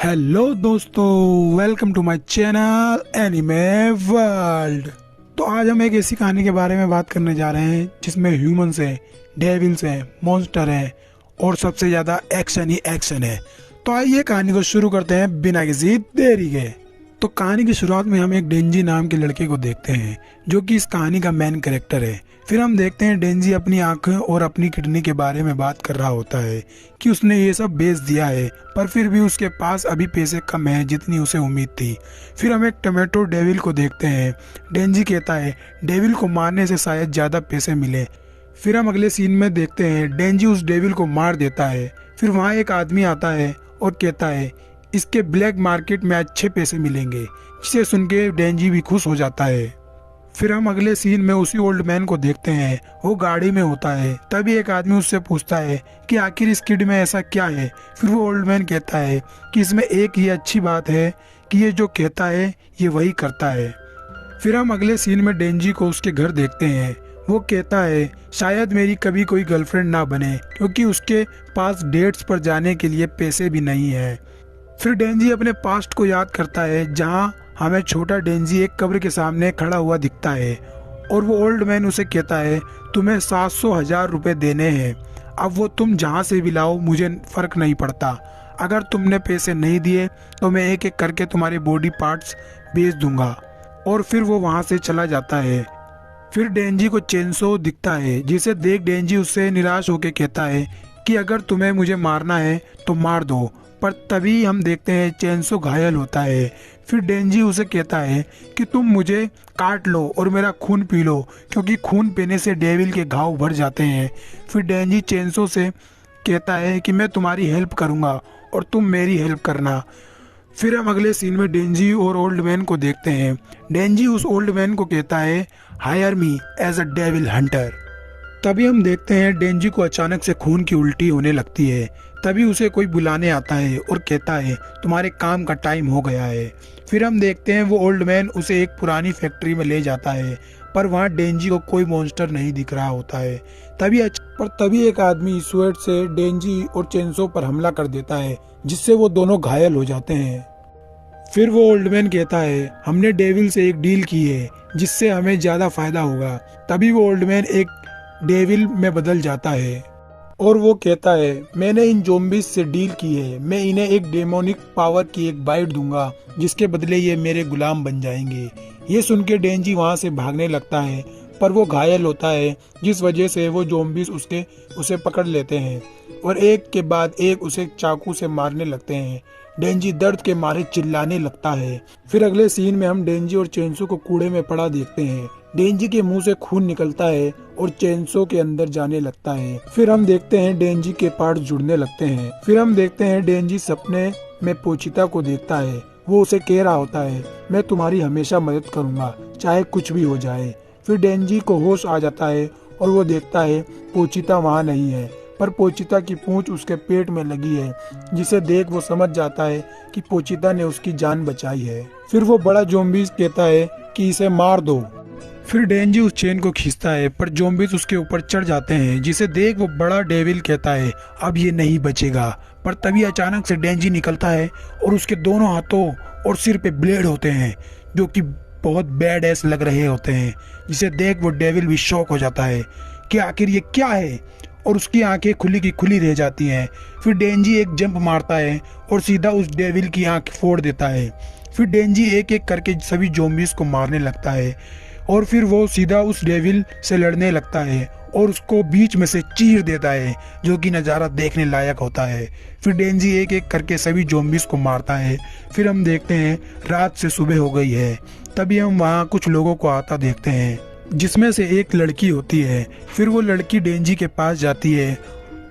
Hello दोस्तों, welcome to my channel anime world. तो आज हम एक ऐसी कहानी के बारे में बात करने जा रहे हैं जिसमें ह्यूमंस हैं, डेविल्स हैं, मॉन्स्टर हैं और सबसे ज़्यादा एक्शन ही एक्शन है। तो आइए कहानी को शुरू करते हैं बिना किसी देरी के। तो कहानी की शुरुआत में हम एक डेंजी नाम के लड़के को देखते हैं जो कि इस कहानी का मेन कैरेक्टर है। फिर हम देखते हैं डेंजी अपनी आंखें और अपनी किडनी के बारे में बात कर रहा होता है कि उसने ये सब बेच दिया है, पर फिर भी उसके पास अभी पैसे कम है जितनी उसे उम्मीद थी। फिर हम एक टोमेटो डेविल को देखते हैं। डेंजी कहता है डेविल को मारने से शायद ज़्यादा पैसे मिले। फिर हम अगले सीन में देखते हैं डेंजी उस डेविल को मार देता है। फिर वहाँ एक आदमी आता है और कहता है इसके ब्लैक मार्केट में अच्छे पैसे मिलेंगे, जिसे सुन के डेंजी भी खुश हो जाता है। फिर हम अगले सीन में उसी ओल्ड मैन को देखते हैं। वो गाड़ी में होता है। तभी एक आदमी उससे पूछता है कि आखिर इस किड में ऐसा क्या है। फिर वो ओल्ड मैन कहता है कि इसमें एक ही अच्छी बात है कि ये जो कहता है ये वही करता है। फिर हम अगले सीन में डेंजी को उसके घर देखते हैं। वो कहता है शायद मेरी कभी कोई गर्लफ्रेंड ना बने क्योंकि उसके पास डेट्स पर जाने के लिए पैसे भी नहीं है। फिर डेंजी अपने पास्ट को याद करता है जहाँ हमें छोटा डेंजी एक कब्र के सामने खड़ा हुआ दिखता है और वो ओल्ड मैन उसे कहता है तुम्हें 700,000 रुपये देने हैं। अब वो तुम जहाँ से भी लाओ, मुझे फ़र्क नहीं पड़ता। अगर तुमने पैसे नहीं दिए तो मैं एक एक करके तुम्हारे बॉडी पार्ट्स बेच दूंगा। और फिर वो वहाँ से चला जाता है। फिर डेंजी को चेनसो दिखता है, जिसे देख डेंजी उससे निराश होकर कहता है कि अगर तुम्हें मुझे मारना है तो मार दो। पर तभी हम देखते हैं चेनसो घायल होता है। फिर डेंजी उसे कहता है कि तुम मुझे काट लो और मेरा खून पी लो, क्योंकि खून पीने से डेविल के घाव भर जाते हैं। फिर डेंजी चेनसो से कहता है कि मैं तुम्हारी हेल्प करूंगा और तुम मेरी हेल्प करना। फिर हम अगले सीन में डेंजी और ओल्ड मैन को देखते हैं। डेंजी उस ओल्ड मैन को कहता है hire me as a devil hunter. तभी हम देखते हैं डेंजी को अचानक से खून की उल्टी होने लगती है। तभी उसे कोई बुलाने आता है और कहता है तुम्हारे काम का टाइम हो गया है। फिर हम देखते हैं वो ओल्ड मैन उसे एक पुरानी फैक्ट्री में ले जाता है, पर वहाँ डेंजी को कोई मॉन्स्टर नहीं दिख रहा होता है। तभी एक आदमी स्वेट से डेंजी और चेनसो पर हमला कर देता है, जिससे वो दोनों घायल हो जाते हैं। फिर वो ओल्ड मैन कहता है हमने डेविल से एक डील की है जिससे हमें ज़्यादा फायदा होगा। तभी वो ओल्ड मैन एक डेविल में बदल जाता है और वो कहता है मैंने इन ज़ॉम्बीज़ से डील की है, मैं इन्हें एक डेमोनिक पावर की एक बाइट दूंगा जिसके बदले ये मेरे गुलाम बन जाएंगे। ये सुन के डेंजी वहाँ से भागने लगता है, पर वो घायल होता है, जिस वजह से वो ज़ॉम्बीज़ उसे पकड़ लेते हैं और एक के बाद एक उसे चाकू से मारने लगते हैं। डेंजी दर्द के मारे चिल्लाने लगता है। फिर अगले सीन में हम डेंजी और चेनसो को कूड़े में पड़ा देखते हैं। डेंजी के मुंह से खून निकलता है और चेनसो के अंदर जाने लगता है। फिर हम देखते हैं डेंजी के पार्ट जुड़ने लगते हैं। फिर हम देखते हैं डेंजी सपने में पोचिता को देखता है। वो उसे कह रहा होता है मैं तुम्हारी हमेशा मदद करूंगा, चाहे कुछ भी हो जाए। फिर डेंजी को होश आ जाता है और वो देखता है पोचिता वहाँ नहीं है, पर पोचिता की पूंछ उसके पेट में लगी है, जिसे देख वो समझ जाता है कि पोचिता ने उसकी जान बचाई है। फिर वो बड़ा ज़ॉम्बीज़ कहता है कि इसे मार दो। फिर डेंजी उस चेन को खींचता है, पर ज़ॉम्बीज़ उसके ऊपर चढ़ जाते हैं, जिसे देख वो बड़ा डेविल कहता है अब ये नहीं बचेगा। पर तभी अचानक से डेंजी निकलता है और उसके दोनों हाथों और सिर पे ब्लेड होते हैं जो कि बहुत बैड एस लग रहे होते हैं, जिसे देख वो डेविल भी शॉक हो जाता है कि आखिर ये क्या है, और उसकी आंखें खुली की खुली रह जाती हैं। फिर डेंजी एक जंप मारता है और सीधा उस डेविल की आंख फोड़ देता है। फिर डेंजी एक एक करके सभी ज़ॉम्बीज़ को मारने लगता है और फिर वो सीधा उस डेविल से लड़ने लगता है और उसको बीच में से चीर देता है, जो कि नज़ारा देखने लायक होता है। फिर डेंजी एक एक करके सभी ज़ॉम्बीज़ को मारता है। फिर हम देखते हैं रात से सुबह हो गई है। तभी हम वहाँ कुछ लोगों को आता देखते हैं, जिसमें से एक लड़की होती है। फिर वो लड़की डेंजी के पास जाती है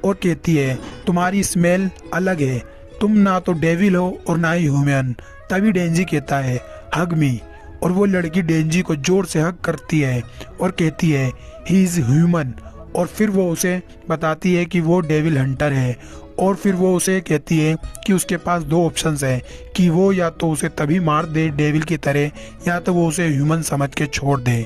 और कहती है तुम्हारी स्मेल अलग है, तुम ना तो डेविल हो और ना ही ह्यूमन। तभी डेंजी कहता है हग मी, और वो लड़की डेंजी को जोर से हग करती है और कहती है ही इज़ ह्यूमन। और फिर वो उसे बताती है कि वो डेविल हंटर है। और फिर वो उसे कहती है कि उसके पास दो ऑप्शंस हैं कि वो या तो उसे तभी मार दे डेविल की तरह, या तो वो उसे ह्यूमन समझ के छोड़ दे।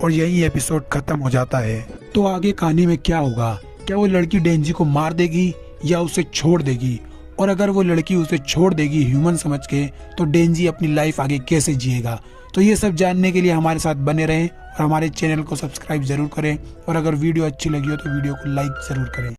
और यही एपिसोड खत्म हो जाता है। तो आगे कहानी में क्या होगा? क्या वो लड़की डेंजी को मार देगी या उसे छोड़ देगी? और अगर वो लड़की उसे छोड़ देगी ह्यूमन समझ के, तो डेंजी अपनी लाइफ आगे कैसे जिएगा। तो ये सब जानने के लिए हमारे साथ बने रहें और हमारे चैनल को सब्सक्राइब जरूर करें। और अगर वीडियो अच्छी लगी हो तो वीडियो को लाइक जरूर करें।